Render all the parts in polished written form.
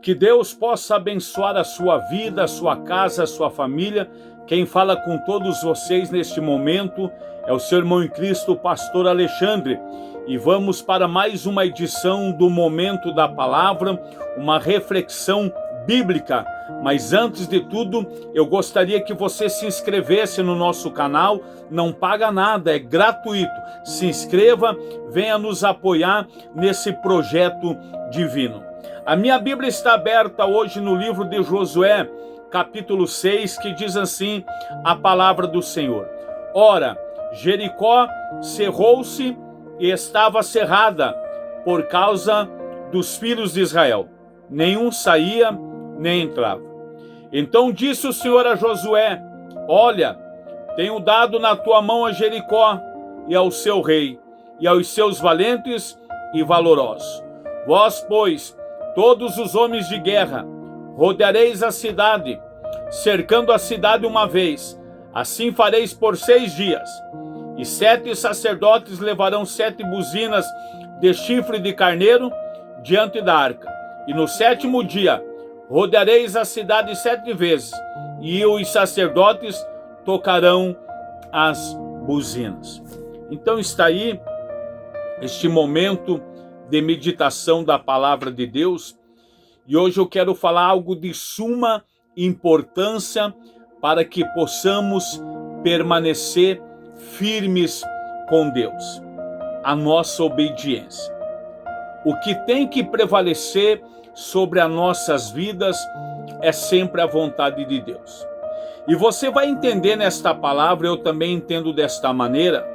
Que Deus possa abençoar a sua vida, a sua casa, a sua família. Quem fala com todos vocês neste momento é o seu irmão em Cristo, o pastor Alexandre. E vamos para mais uma edição do Momento da Palavra, uma reflexão bíblica. Mas antes de tudo, eu gostaria que você se inscrevesse no nosso canal. Não paga nada, é gratuito. Se inscreva, venha nos apoiar nesse projeto divino. A minha Bíblia está aberta hoje no livro de Josué, capítulo 6, que diz assim a palavra do Senhor. Ora, Jericó cerrou-se e estava cerrada por causa dos filhos de Israel. Nenhum saía, nem entrava. Então disse o Senhor a Josué: olha, tenho dado na tua mão a Jericó e ao seu rei, e aos seus valentes e valorosos. Vós, pois, todos os homens de guerra, rodeareis a cidade, cercando a cidade uma vez. Assim fareis por 6 dias. E 7 sacerdotes levarão 7 buzinas de chifre de carneiro diante da arca. E no 7º dia rodeareis a cidade 7 vezes, e os sacerdotes tocarão as buzinas. Então está aí este momento de meditação da palavra de Deus. E hoje eu quero falar algo de suma importância para que possamos permanecer firmes com Deus. A nossa obediência. O que tem que prevalecer sobre as nossas vidas é sempre a vontade de Deus. E você vai entender nesta palavra, eu também entendo desta maneira,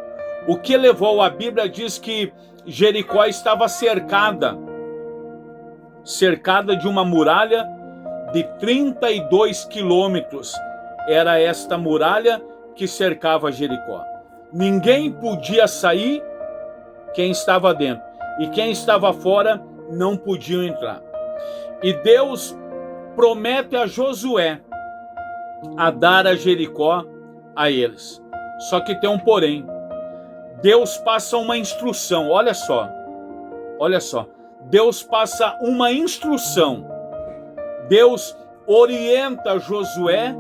o que levou. A Bíblia diz que Jericó estava cercada de uma muralha de 32 quilômetros. Era esta muralha que cercava Jericó. Ninguém podia sair, quem estava dentro, e quem estava fora não podiam entrar. E Deus promete a Josué a dar a Jericó a eles. Só que tem um porém. Deus passa uma instrução, olha só. Deus passa uma instrução. Deus orienta Josué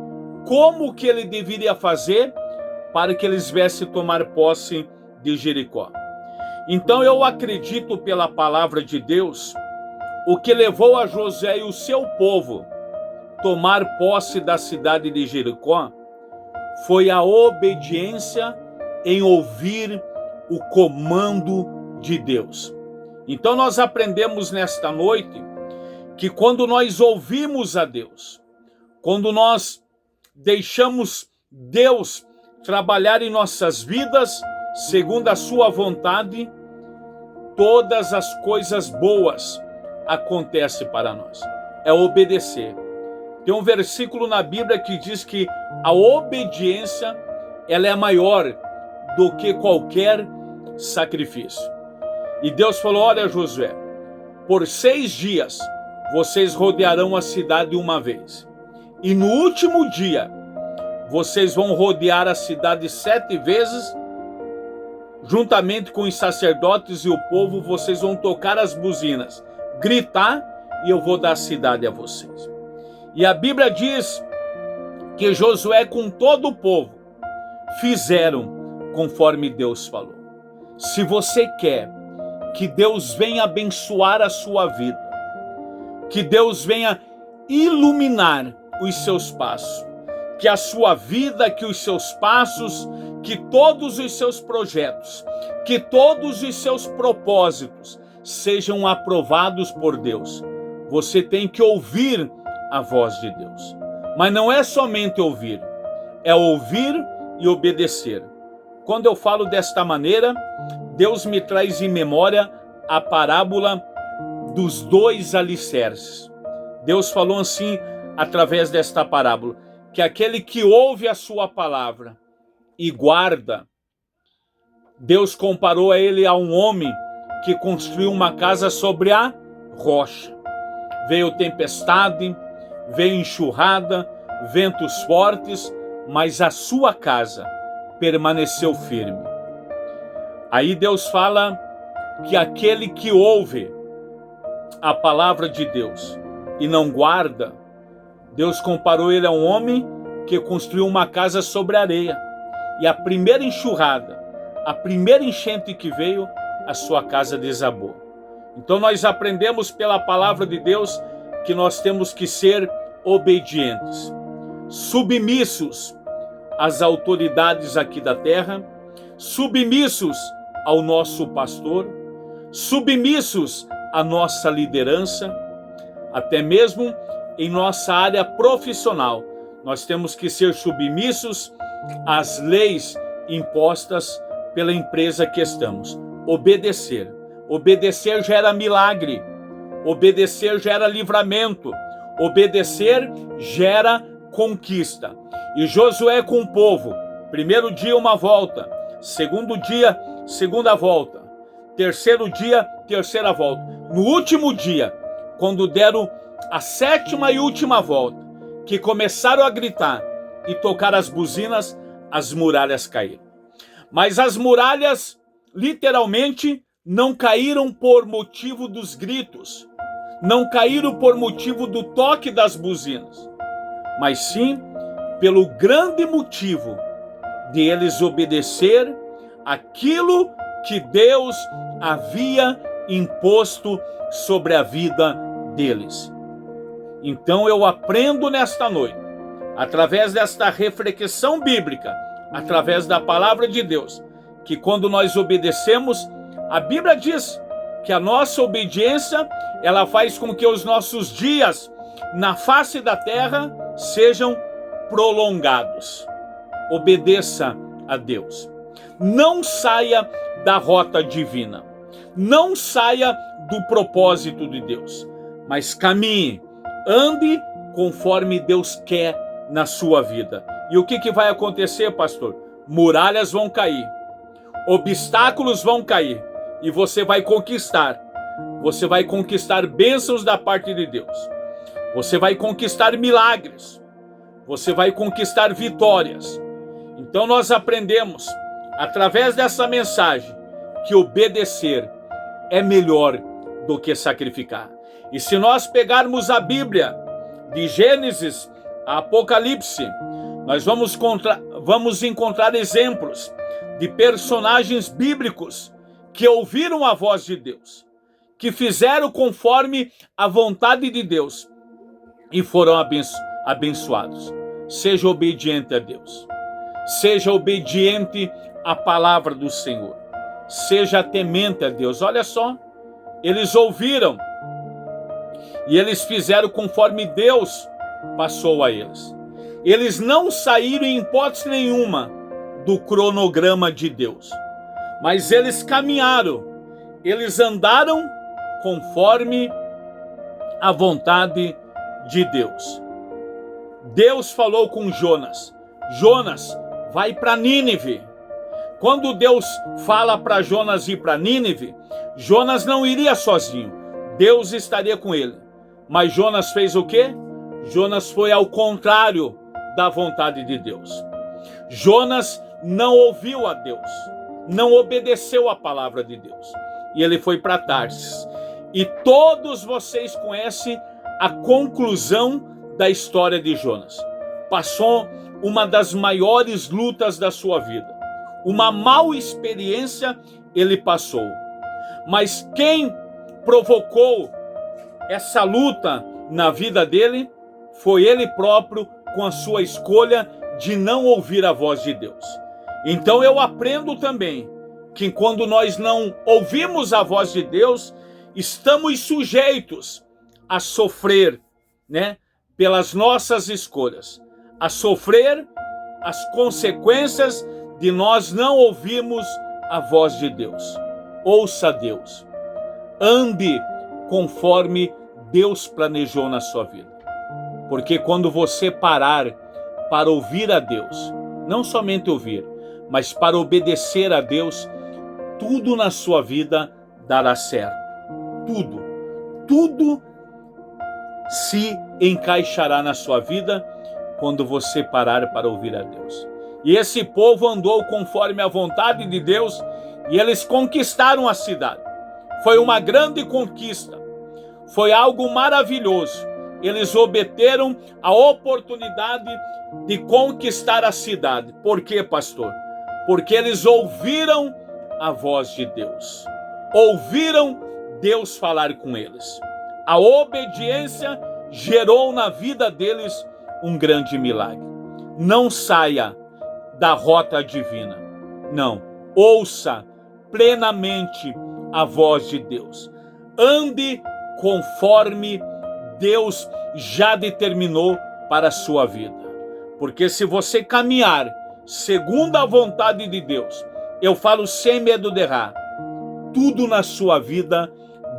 como que ele deveria fazer para que eles viessem tomar posse de Jericó. Então eu acredito pela palavra de Deus, o que levou a Josué e o seu povo tomar posse da cidade de Jericó foi a obediência em ouvir o comando de Deus. Então nós aprendemos nesta noite que quando nós ouvimos a Deus, quando nós deixamos Deus trabalhar em nossas vidas segundo a sua vontade, todas as coisas boas acontecem para nós. É obedecer. Tem um versículo na Bíblia que diz que a obediência ela é maior do que qualquer sacrifício. E Deus falou: olha, Josué, por 6 dias vocês rodearão a cidade uma vez. E no último dia vocês vão rodear a cidade 7 vezes. Juntamente com os sacerdotes e o povo, vocês vão tocar as buzinas, gritar, e eu vou dar a cidade a vocês. E a Bíblia diz que Josué com todo o povo fizeram conforme Deus falou. Se você quer que Deus venha abençoar a sua vida, que Deus venha iluminar os seus passos, que a sua vida, que os seus passos, que todos os seus projetos, que todos os seus propósitos sejam aprovados por Deus, você tem que ouvir a voz de Deus. Mas não é somente ouvir, é ouvir e obedecer. Quando eu falo desta maneira, Deus me traz em memória a parábola dos 2 alicerces. Deus falou assim, através desta parábola, que aquele que ouve a sua palavra e guarda, Deus comparou a ele a um homem que construiu uma casa sobre a rocha. Veio tempestade, veio enxurrada, ventos fortes, mas a sua casa permaneceu firme. Aí Deus fala que aquele que ouve a palavra de Deus e não guarda, Deus comparou ele a um homem que construiu uma casa sobre areia. E a primeira enxurrada, a primeira enchente que veio, a sua casa desabou. Então nós aprendemos pela palavra de Deus que nós temos que ser obedientes, submissos às autoridades aqui da terra, submissos ao nosso pastor, submissos à nossa liderança, até mesmo em nossa área profissional. Nós temos que ser submissos às leis impostas pela empresa que estamos. Obedecer. Obedecer gera milagre. Obedecer gera livramento. Obedecer gera conquista. E Josué com o povo, primeiro dia uma volta, segundo dia, segunda volta, terceiro dia, terceira volta. No último dia, quando deram a 7ª e última volta, que começaram a gritar e tocar as buzinas, as muralhas caíram. Mas as muralhas, literalmente, não caíram por motivo dos gritos, não caíram por motivo do toque das buzinas, mas sim pelo grande motivo de eles obedecer aquilo que Deus havia imposto sobre a vida deles. Então eu aprendo nesta noite, através desta reflexão bíblica, através da palavra de Deus, que quando nós obedecemos, a Bíblia diz que a nossa obediência, ela faz com que os nossos dias na face da terra sejam prolongados. Obedeça a Deus. Não saia da rota divina. Não saia do propósito de Deus. Mas caminhe, ande conforme Deus quer na sua vida. E o que vai acontecer, pastor? Muralhas vão cair. Obstáculos vão cair. E você vai conquistar. Você vai conquistar bênçãos da parte de Deus. Você vai conquistar milagres. Você vai conquistar vitórias. Então nós aprendemos, através dessa mensagem, que obedecer é melhor do que sacrificar. E se nós pegarmos a Bíblia, de Gênesis a Apocalipse, nós vamos encontrar exemplos de personagens bíblicos que ouviram a voz de Deus, que fizeram conforme a vontade de Deus e foram abençoados. Seja obediente a Deus. Seja obediente à palavra do Senhor. Seja temente a Deus. Olha só, eles ouviram e eles fizeram conforme Deus passou a eles. Eles não saíram em hipótese nenhuma do cronograma de Deus, mas eles caminharam, eles andaram conforme a vontade de Deus. Deus falou com Jonas: Jonas, vai para Nínive. Quando Deus fala para Jonas ir para Nínive, Jonas não iria sozinho, Deus estaria com ele. Mas Jonas fez o quê? Jonas foi ao contrário da vontade de Deus. Jonas não ouviu a Deus, não obedeceu a palavra de Deus, e ele foi para Tarsis. E todos vocês conhecem a conclusão da história de Jonas. Passou uma das maiores lutas da sua vida, uma mal experiência ele passou. Mas quem provocou essa luta na vida dele foi ele próprio, com a sua escolha de não ouvir a voz de Deus. Então eu aprendo também que quando nós não ouvimos a voz de Deus, estamos sujeitos a sofrer, pelas nossas escolhas, a sofrer as consequências de nós não ouvirmos a voz de Deus. Ouça Deus. Ande conforme Deus planejou na sua vida. Porque quando você parar para ouvir a Deus, não somente ouvir, mas para obedecer a Deus, tudo na sua vida dará certo. Tudo se encaixará na sua vida quando você parar para ouvir a Deus. E esse povo andou conforme a vontade de Deus e eles conquistaram a cidade. Foi uma grande conquista. Foi algo maravilhoso. eles obteram a oportunidade de conquistar a cidade. Por quê, pastor? Porque eles ouviram a voz de Deus. Ouviram Deus falar com eles. A obediência gerou na vida deles um grande milagre. Não saia da rota divina. Não. Ouça plenamente a voz de Deus. Ande conforme Deus já determinou para a sua vida. Porque se você caminhar segundo a vontade de Deus, eu falo sem medo de errar, tudo na sua vida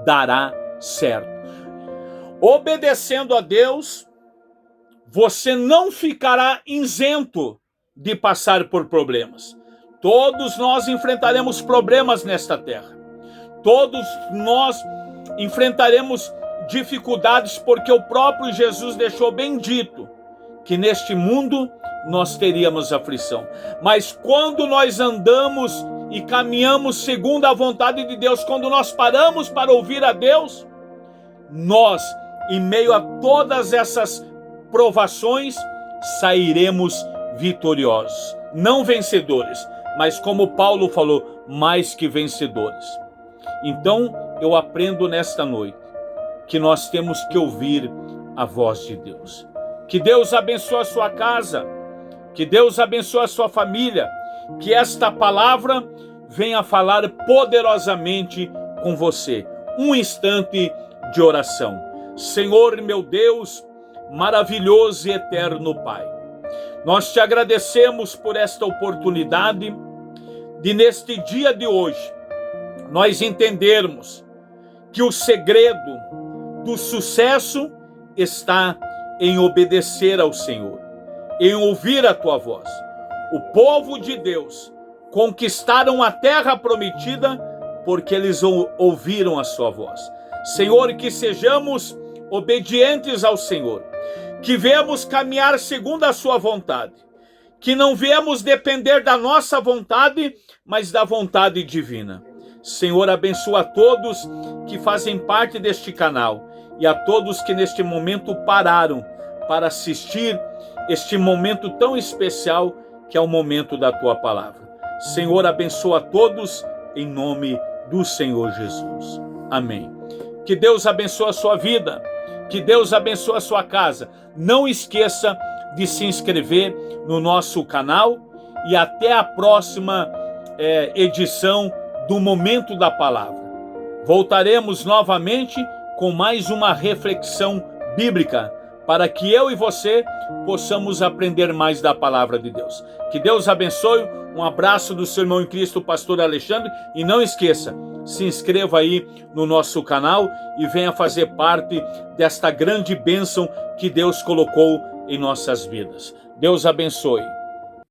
dará certo. Obedecendo a Deus, você não ficará isento de passar por problemas. Todos nós enfrentaremos problemas nesta terra. Todos nós enfrentaremos dificuldades, porque o próprio Jesus deixou bem dito que neste mundo nós teríamos aflição. Mas quando nós andamos e caminhamos segundo a vontade de Deus, quando nós paramos para ouvir a Deus, nós, em meio a todas essas provações, sairemos vitoriosos. Não vencedores, mas como Paulo falou, mais que vencedores. Então, eu aprendo nesta noite que nós temos que ouvir a voz de Deus. Que Deus abençoe a sua casa, que Deus abençoe a sua família, que esta palavra venha falar poderosamente com você. Um instante de oração. Senhor, meu Deus, maravilhoso e eterno Pai, nós te agradecemos por esta oportunidade de, neste dia de hoje, nós entendermos que o segredo do sucesso está em obedecer ao Senhor, em ouvir a tua voz. O povo de Deus conquistaram a terra prometida porque eles ouviram a sua voz. Senhor, que sejamos obedientes ao Senhor, que venhamos caminhar segundo a sua vontade, que não venhamos depender da nossa vontade, mas da vontade divina. Senhor, abençoa a todos que fazem parte deste canal e a todos que neste momento pararam para assistir este momento tão especial que é o momento da tua palavra. Senhor, abençoa a todos em nome do Senhor Jesus. Amém. Que Deus abençoe a sua vida, que Deus abençoe a sua casa. Não esqueça de se inscrever no nosso canal e até a próxima edição do Momento da Palavra. Voltaremos novamente com mais uma reflexão bíblica para que eu e você possamos aprender mais da palavra de Deus. Que Deus abençoe. Um abraço do seu irmão em Cristo, o pastor Alexandre. E não esqueça, se inscreva aí no nosso canal e venha fazer parte desta grande bênção que Deus colocou em nossas vidas. Deus abençoe.